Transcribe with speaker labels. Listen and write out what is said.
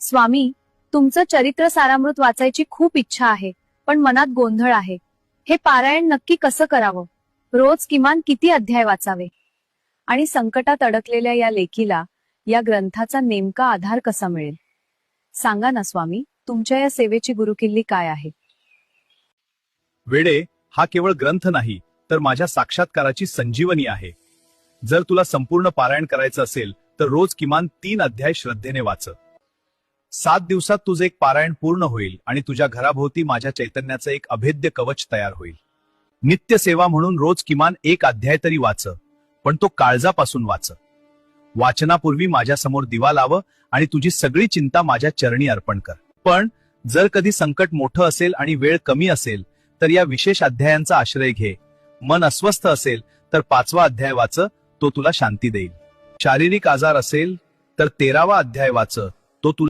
Speaker 1: स्वामी, तुमचं चरित्र सारामृत वाचायची खूप इच्छा आहे, पण मनात गोंधळ आहे. हे पारायण नक्की कसं करावं? रोज किमान किती अध्याय वाचावे? आणि संकटात अडकलेल्या या लेकीला या ग्रंथाचा नेमका आधार कसा मिळेल? सांगा ना स्वामी, तुमच्या या सेवेची गुरुकिल्ली काय आहे?
Speaker 2: वेडे, हा केवळ ग्रंथ नाही तर माझ्या साक्षात्काराची संजीवनी आहे. जर तुला संपूर्ण पारायण करायचं असेल तर रोज किमान 3 अध्याय श्रद्धेने वाच. 7 दिवसात तुझे एक पारायण पूर्ण होईल आणि तुझ्या घराभोवती माझ्या चैतन्याचं एक अभेद्य कवच तयार होईल. नित्य सेवा म्हणून रोज किमान 1 अध्याय तरी वाच, पण तो काळजापासून वाच. वाचनापूर्वी माझ्यासमोर दिवा लाव आणि तुझी सगळी चिंता माझ्या चरणी अर्पण कर. पण जर कधी संकट मोठं असेल आणि वेळ कमी असेल तर या विशेष अध्यायांचा आश्रय घे. मन अस्वस्थ असेल तर 5वा अध्याय वाच, तो तुला शांती देईल. शारीरिक आजार असेल तर 13वा अध्याय वाच, तो तुला